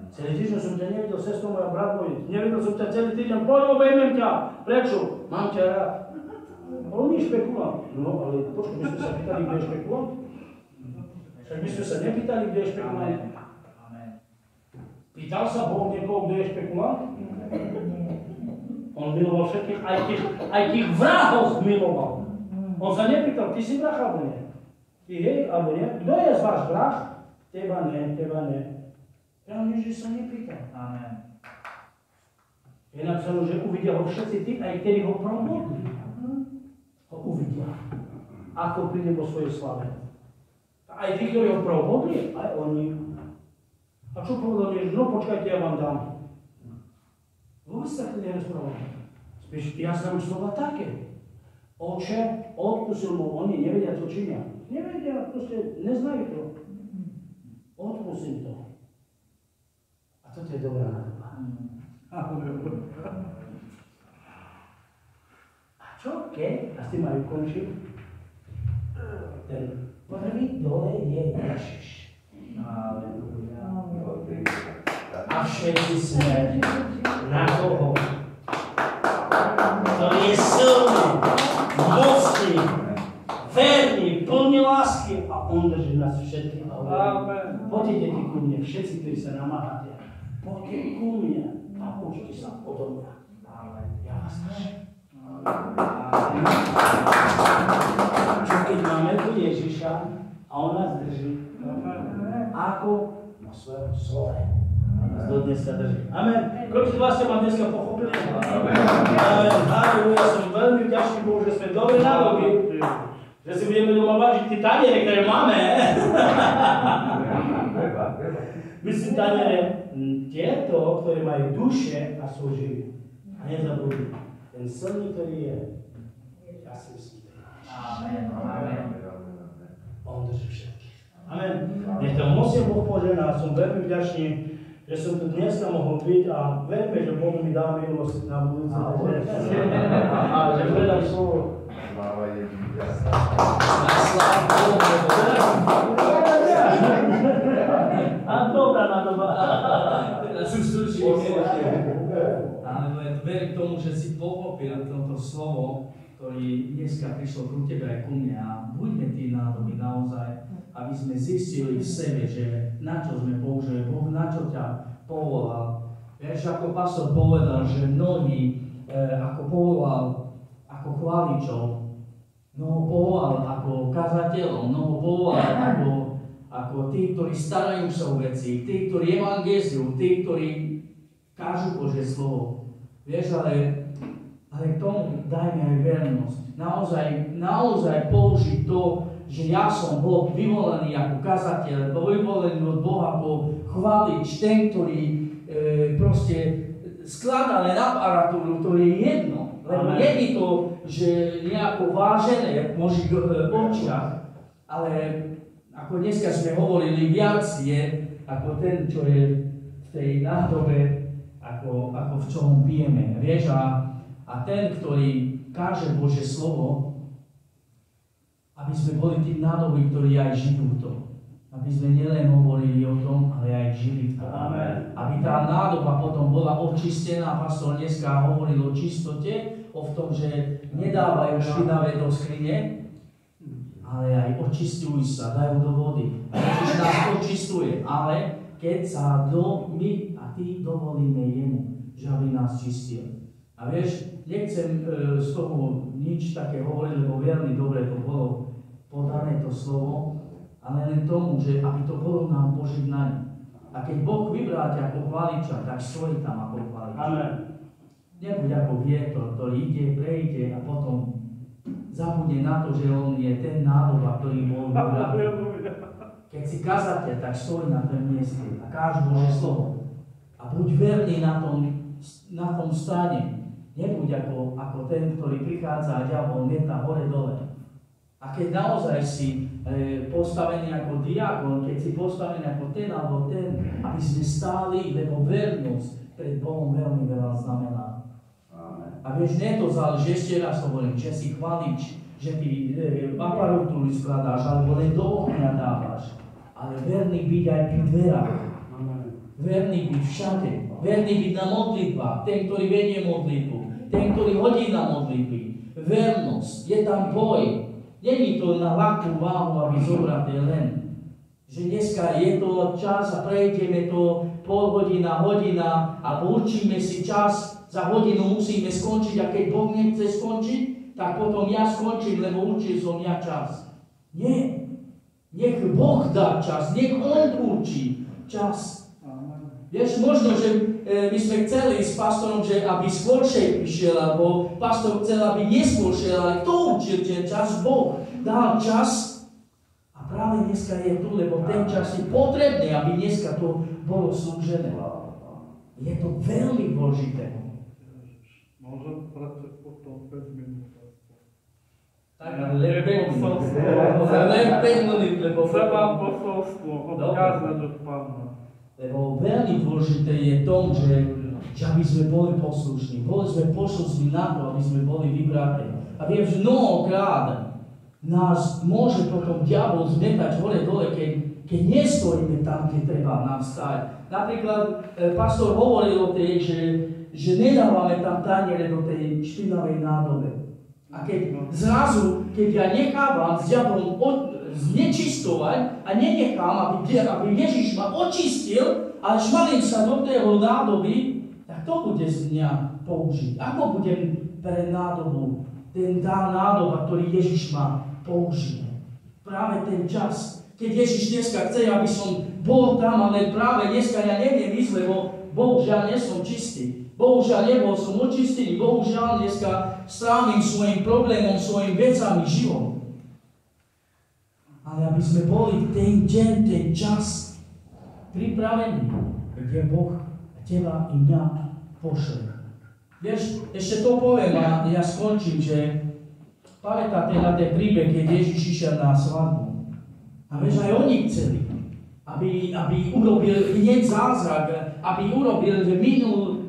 Celý týždeň som ťa nevidel, sestro moja, brat môj. Nevidel som ťa celý týždeň, poď obejmem ťa. Prečo? Mám ťa rád. On nie je špekulant. No, ale počkaj, my sme sa pýtali, kde je špekulant? Však my sme sa nepýtali, kde je špekulant. Pýtal sa Boh niekoho, kde je špekulant? On miloval všetkých, aj tých vrahov miloval. On sa nepýtal, ty si vrah alebo nie? Ty hej, alebo nie? Kto je z váš vrah? Teba nie, teba nie. Ja Ježiš sa nepýtal. Amen. Je napísané, že uvidia ho všetci tí, aj ktorí ho promodli. Ho uvidia. Ako príde po svojej slave. Aj tí, ktorí ho promodli, aj oni. A čo povedal Ježiš? No počkajte, ja vám dám. Vôbec sa to nerozprával. Spíš, ja znam slova také. Oče, odpustil mu, oni nevedia, čo činia. Nevedia, proste neznajú to. Odpustím to. A toto je dobrá nádoba. A čo keď, a s tým majú končiť, ten prvý dole je Ježiš. A všetci sme na toho, ktorý je silný, mocný, verný, plný lásky a on drží nás všetkých. Poďte ku mne, všetci, ktorí sa namáhate. Poďte ku mne a učite sa odo mňa. Ja vás držím. Čo keď máme tu Ježiša a on nás drží, ako na svojom slove. Do dneska drží. Amen. Koľko z vás ste ma dneska pochopili? Amen. Halleluja, som veľmi vďačný Bohu, že sme dobre na doby. Že si budeme doma vážiť tie taniere, ktoré máme. Myslím taniere tieto, ktoré majú duše a sú živí. A nezabudli. Ten silný, ktorý je, ja si myslím. Amen. On drží všetkých. Amen. Nech to mocne Boh požená. Som veľmi vďačný, že som tu dneska mohol byť a verme, že Boh mi dá milosť na budúce. A že predám slovo.
Sláva Ježiša.
Sláva Bohu.
A dobrá na doba.
Teraz už sluší. Ale verím tomu, že si pochopil toto slovo, ktorý dneska prišlo ku tebe aj ku mne. A buďme tí nádoby naozaj, aby sme zistili v sebe, že na čo sme použili, Boh na čo ťa povolal. Vieš, ako pastor povedal, že mnohí ako povolal ako chváličov, mnoho povolal ako kazateľov, mnoho povolal ako tí, ktorí starajú sa o veci, tí, ktorí evangelizujú, tí, ktorí kážu Božie slovo. Vieš, ale k tomu dajme aj vernosť. Naozaj použiť to, že ja som bol vyvolený ako kazateľ, vyvolený od Boha ako chválič, ten, ktorý proste skladá len aparatúru, to je jedno. Lebo nie je to, že nejako vážené v možných očiach, ale ako dneska sme hovorili, viac je ako ten, čo je v tej nádobe, ako v čom pijeme. Vieš, a ten, ktorý káže Božie slovo, aby sme boli tí nádoby, ktorí aj žijú to. Aby sme nielen hovorili o tom, ale aj žili v tom.
Amen.
Aby tá nádoba potom bola očistená. Pastor dneska hovoril o čistote, o tom, že nedávajú špinavé do skrine, ale aj očistujú sa, dajú do vody. A Ježiš nás očistuje, ale keď sa my a ty dovolíme jemu, že aby nás čistil. A vieš, nechcem z toho nič také hovoriť, lebo veľmi dobre to bolo podané to slovo, ale len tomu, že aby to bolo nám požehnanie. A keď Boh vybrá ťa ako chváliča, tak stojí tam ako chváliča.
Amen.
Nebuď ako vietor, ktorý ide, prejde a potom zabudne na to, že on je ten nádoba, ktorý bol vybraný. Keď si kazateľ, tak stojí na tom mieste a káž Božie slovo. A buď verný na tom stane. Nebuď ako ten, ktorý prichádza a diabol mieta hore-dole. A keď naozaj si postavený ako diakon, keď si postavený ako ten alebo ten, aby sme stáli, lebo vernosť pred Bohom veľmi veľa znamená. A vieš, nie to záleží, ešte raz hovorím, že si chválič, že ty aparatúry skladáš, alebo len do ohňa dávaš. Ale verný byť aj pri dverách. Verný byť všade. Verný byť na modlitbách. Ten, ktorý vedie modlitbu. Ten, ktorý hodí na modlitby. Vernosť. Je tam boj. Není to na ľahkú váhu, aby zobrať len. Že dneska je to čas a prejdeme to pol hodina a poučíme si čas. Za hodinu musíme skončiť a keď Boh nechce skončiť, tak potom ja skončím, lebo učil som ja čas. Nie. Nech Boh dá čas, nech On určí čas. Vieš, možno, že my sme chceli s pastorom, že aby skôršie prišiel, alebo pastor chcel, aby neskôr šiel, ale kto určil ten čas? Boh dal čas a práve dneska je tu, lebo ten čas je potrebný, aby dneska to bolo slúžené. Je to veľmi dôležité.
Môžem pracovať potom 5 minút.
Tak, ale len 5 minút. Len 5 minút, lebo...
Treba posolstvo odkázať od Pána.
Lebo veľmi dôležité je tom, že aby sme boli poslušní. Boli sme poslušní na to, aby sme boli vybratí. A vieš, mnohokrát nás môže potom diabol zmetať hore-dole, keď nestojíme tam, kde treba nám stáť. Napríklad pastor hovoril o tej, že nedávame tam taniere do tej špinavej nádobe. A keď zrazu, keď ja nechávam s diablom znečistovať a nenechám, aby Ježiš ma očistil, ale šmalím sa do tého nádoby, tak to bude z mňa použiť. Ako budem pre nádobu, tá nádoba, ktorý Ježiš ma použije. Práve ten čas, keď Ježiš dneska chce, aby som bol tam, ale práve dneska ja neviem ísť, lebo bohužiaľ nie som čistý. Bohužiaľ nebol som očistený, bohužiaľ dneska strávim svojim problémom, svojim vecami život. Ale aby sme boli ten deň, ten čas pripravení, kde Boh teba i mňa pošle. Vieš, ešte to poviem a ja skončím, že pamätáte na ten príbeh, keď Ježiš išiel na svadbu. A vieš, aj oni chceli, aby urobil hneď zázrak, aby urobil, že minul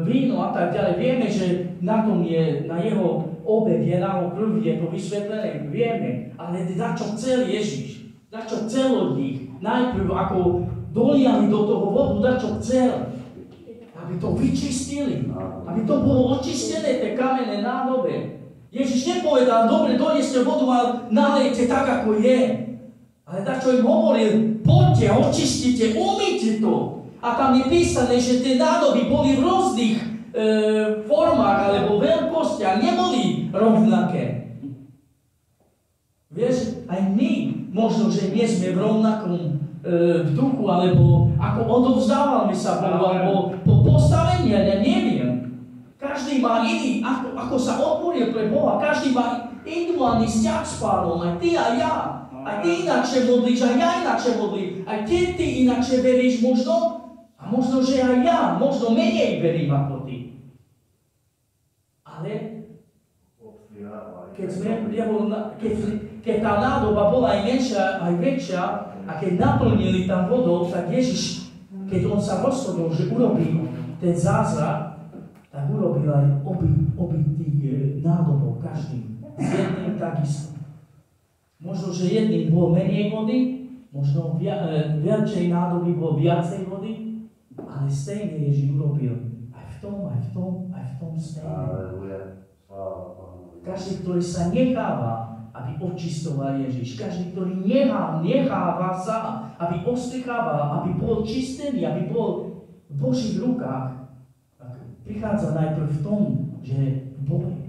víno a tak ďalej. Vieme, že na tom je, na jeho obed, je na jeho krvi, je to vysvetlené, vieme. Ale za čo chcel Ježiš? Za čo chcel od nich? Najprv ako doliali do toho vodu, za čo chcel? Aby to vyčistili. Aby to bolo očistené, tie kamenné nádoby. Ježiš nepovedal, dobre, donieste vodu a nalejte tak, ako je. Ale tak, čo im hovoril, poďte, očistite, umýte to. A tam je písané, že tie nádoby boli v rôznych formách alebo veľkostiach, neboli rovnaké. Vieš, aj my, možno, že nie sme v rovnakom v duchu, alebo ako odovzdávame sa Bohu, alebo po postavení, ja neviem. Každý má iný, ako sa otvoril pre Boha, každý má individuálny vzťah s Pánom, aj ty a ja. Aj ty inakšie modlíš, aj ja inakšie modlím. Aj ty inakšie veríš možno, a možno, že aj ja, možno menej verím ako ty. Ale keď tá nádoba bola aj menšia, aj väčšia, a keď naplnili tam vodou, tak Ježiš, keď on sa rozhodol, že urobí ten zázrak, tak urobil aj obi tých nádobov, každý. S jedným takisto. Možno, že jedným bolo menej vody, možno viacej nádoby bolo viacej vody, ale stejne Ježiš urobil aj v tom stejne. Každý, ktorý sa necháva, aby očistoval Ježiš. Každý, ktorý necháva sa, aby ostrikával, aby bol čistený, aby bol v Božích rukách, prichádza najprv v tom, že boli.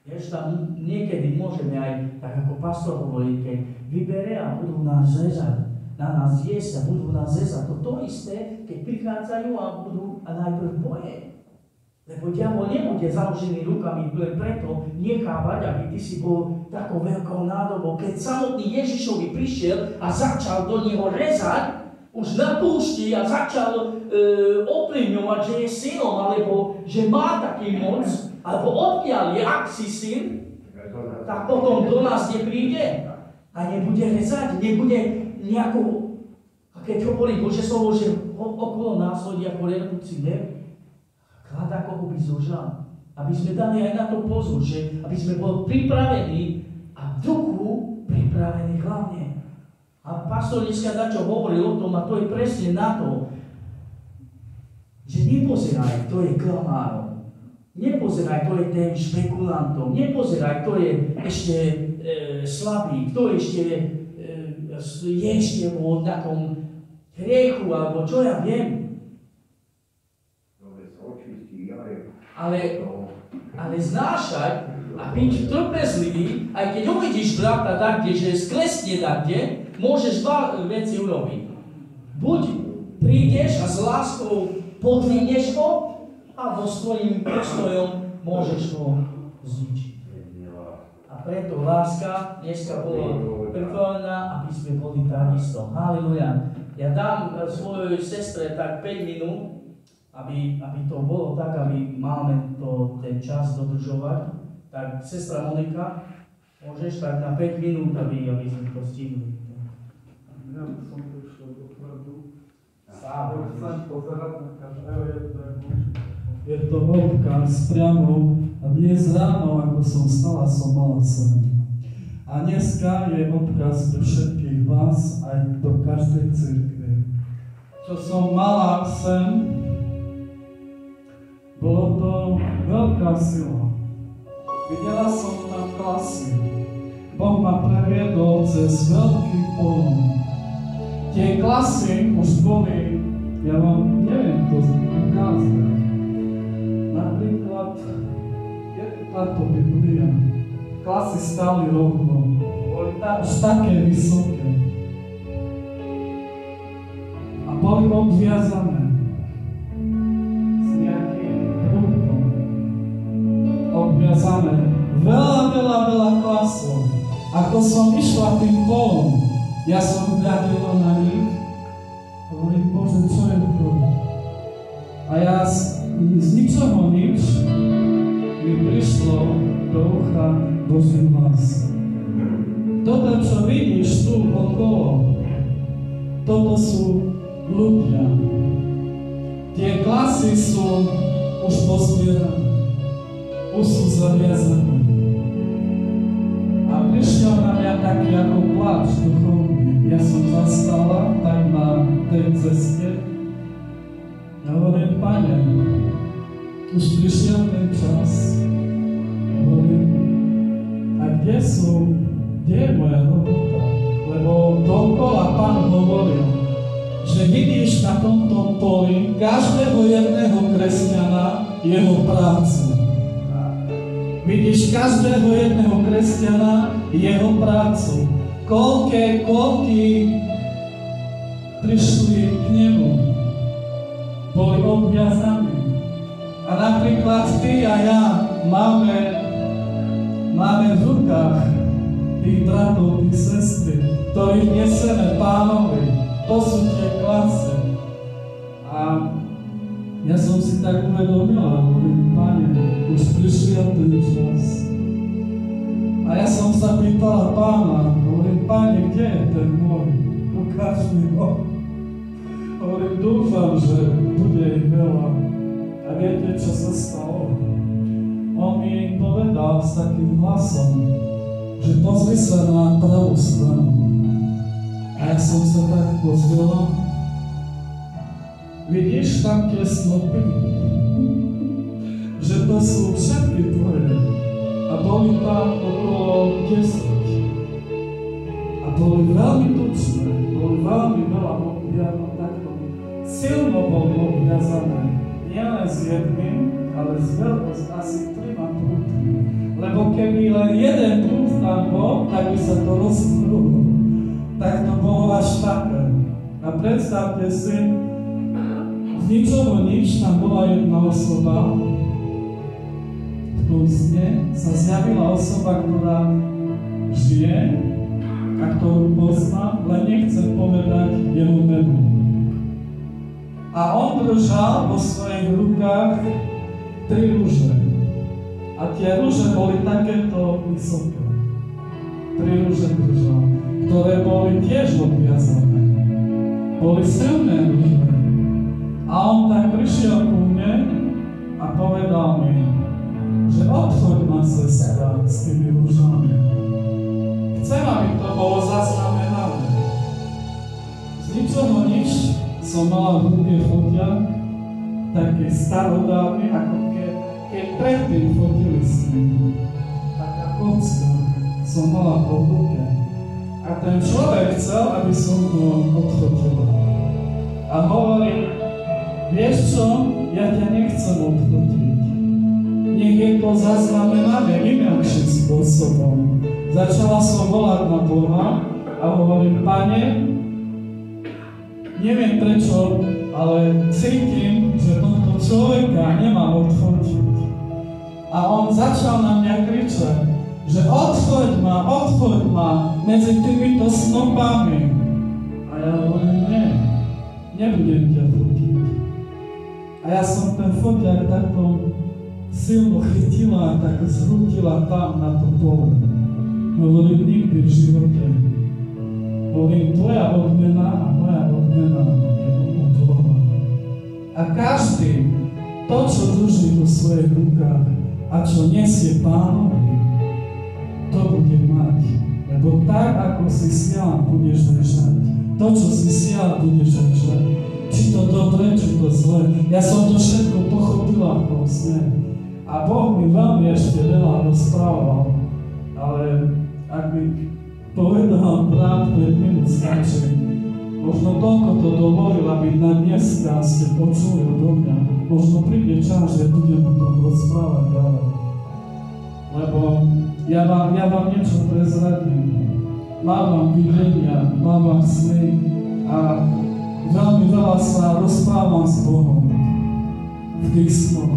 Vieš, tam niekedy môžeme aj, tak ako pastor hovorí, keď vybere a budú nás zezať, na nás jesť a budú nás zezať. To isté, keď prichádzajú a budú a najprv boje. Lebo diabol nebude založený rukami len preto nechávať, aby ty si bol takou veľkou nádobou. Keď samotný Ježišovi prišiel a začal do neho rezať, už na púšti a začal ovplyvňovať, že je synom, alebo že má taký moc, alebo odkiaľ je, ak si syn, tak potom do nás nepríde a nebude rezať, nebude nejakú, a keď hovorí Božie slovo, že okolo nás hodí ako revúci lev, hľadá, koho by zožal. Aby sme dali aj na to pozor, že aby sme boli pripravení a v duchu pripravení hlavne. A pastor dneska dačo hovoril o tom, a to je presne na to, že nepozeraj, kto je klamárom. Nepozeraj, kto je tým špekulantom. Nepozeraj, kto je ešte slabý, kto ešte je ešte vo takom hriechu, alebo čo ja viem. Ale znášať a byť trpezlivý, aj keď uvidíš brata takde, že sklesne takde, môžeš dva veci urobiť. Buď prídeš a s láskou podvineš ho, alebo s tvojím postojom môžeš ho zničiť. A preto láska dneska bola pripravená, aby sme boli takisto. Halleluja. Ja dám svojej sestre tak 5 minút, aby to bolo tak, aby máme ten čas dodržovať. Tak, sestra Monika, môžeš tak na 5 minút, aby sme to stihli.
Ja som prišiel dopredu. Chcem pozerať na každého jedného. Je to odkaz priamo a dnes ráno, ako som stala, som mala sen. A dneska je odkaz pre všetkých vás, aj do každej cirkvi. Čo som mala sen, bolo to veľká sila. Videla som tam klasy. Boh ma previedol cez veľký polom. Tie klasy už boli, ja vám neviem to ukázať. Napríklad, je táto Biblia. Klasy stáli rovno. Boli tam už také vysoké. boli obviazané s nejakým prúdom. Obviazané veľa klasov. Ako som išla tým polom, ja som hľadila na nich a hovorím, Bože, čo je to? A ja z ničoho nič mi prišlo do ucha Boží hlas. Toto, čo vidíš tu okolo, toto sú ľudia. Tie klasy sú už pozbierané, už sú zaviazané. A prišiel na mňa taký ako pláč duchovný. Ja som zastala tak na tej ceste. Ja hovorím, Pane, už prišiel ten čas. Hovorím, a kde je moja robota? Lebo dokola Pán hovoril, že vidíš na tomto poli každého jedného kresťana jeho prácu. Vidíš každého jedného kresťana jeho prácu. Koľky prišli k nemu, boli obviazaní. A napríklad ty a ja máme v rukách tých bratov, tých sestry, ktorých neseme Pánovi. To sú tie klasy. A ja som si tak uvedomila, hovorím, Pane, už prišiel ten čas. A ja som sa pýtala Pána, hovorím, Pane, kde je ten môj? Ukáž mi ho. Hovorím, dúfam, že bude ich veľa. A viete, čo sa stalo? On mi povedal s takým hlasom, že pozri sa na pravú stranu. A ja som sa tak pozrela. Vidíš tam tie snopy? Že to sú všetky tvoje. A boli tam okolo 10. A boli veľmi tučné. Boli veľmi veľa obviazané. Takto silno boli obviazané. Nielen s jedným, ale s asi 3 prúdmi. Lebo keby len jeden prúd tam bol, tak by sa to rozprúdlo. Tak to bolo až také. A predstavte si, z ničoho nič tam bola jedna osoba. V tom sne sa zjavila osoba, ktorá žije a ktorú pozná, len nechce povedať jeho meno. A on držal vo svojich rukách 3 rúže. A tie rúže boli takéto vysoké. 3 rúže držal, ktoré boli tiež obviazané. Boli silné rúže. A on tak prišiel ku mne a povedal mi, že odchoď ma, sestra, s tými rúžami. Chcem, aby to bolo zaznamenané. Z ničoho nič som mala v ruke foťak, taký starodávny, ako keď predtým fotili s ním. Taká kocka som mala po ruke. A ten človek chcel, aby som to odfotila. A hovorí, vieš čo, ja ťa nechcem odfotiť. Nech je to zaznamenané inakším spôsobom. Začala som volať na Boha a hovorím, Pane, neviem prečo, ale cítim, že tohto človeka nemám odfotiť. A on začal na mňa kričať, že odchoď ma medzi týmito snopami. A ja hovorím, nebudem ťa fotiť. A ja som ten foťák takto silno chytila a tak zhrútila tam na to pole. Hovorím, nikdy v živote. Hovorím, tvoja odmena a moja odmena je od Boha. A každý to, čo drží vo svojich rukách a čo nesie Pánovi, to bude mať. Lebo tak, ako si sial, budeš držať. To, čo si sial, budeš držať. Či to dobre, či to zle. Ja som to všetko pochopila v tom sne. A Boh mi veľmi ešte veľa rozprával. Ale ak by povedal brat 5 minút stačí, možno toľko to dovolil, aby na dneska ste počuli odo mňa. Možno príde čas, že budem o tom rozprávať ďalej. Lebo ja vám niečo prezradím. Mám vám videnia, mám vám sny a veľmi veľa sa rozprávam s Bohom v tých snoch.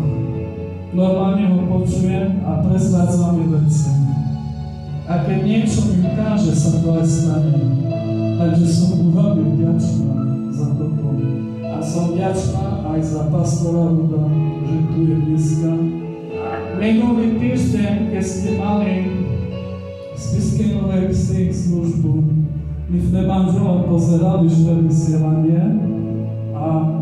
Normálne ho počujem a prezrádzam mi veci. A keď niečo mi ukáže, sa to aj stane. Takže som mu veľmi vďačná za toto. A som vďačná aj za pastora Ruda, že tu je dneska. Minulý týždeň, keď ste mali v Spišskej Novej Vsi službu, my v manželom pozerali živé vysielanie a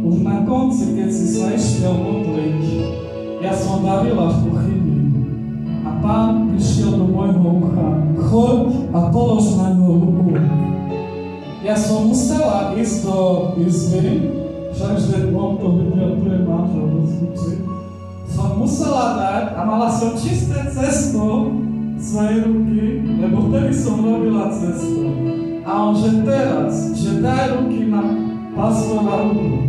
už na konci, keď si sa išiel modliť, ja som varila v kuchyni a Pán prišiel do môjho ucha. Choď a polož na ňo ruku. Ja som musela ísť do izby, všakže on to videl, tu je manžel do zvuči. Som musela dať a mala som čisté cesto svojej ruky, lebo vtedy som robila cestu. A on, že teraz, že daj ruky na pastora ruku.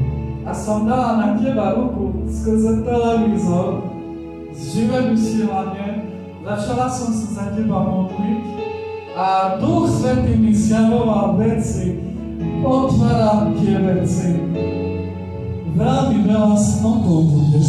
A som dala na teba ruku skrze televízor, z živé vysielanie, začala som sa za teba modliť a Duch Svätý mi zjavoval veci, otváral tie veci. Veľmi veľa snotov budeš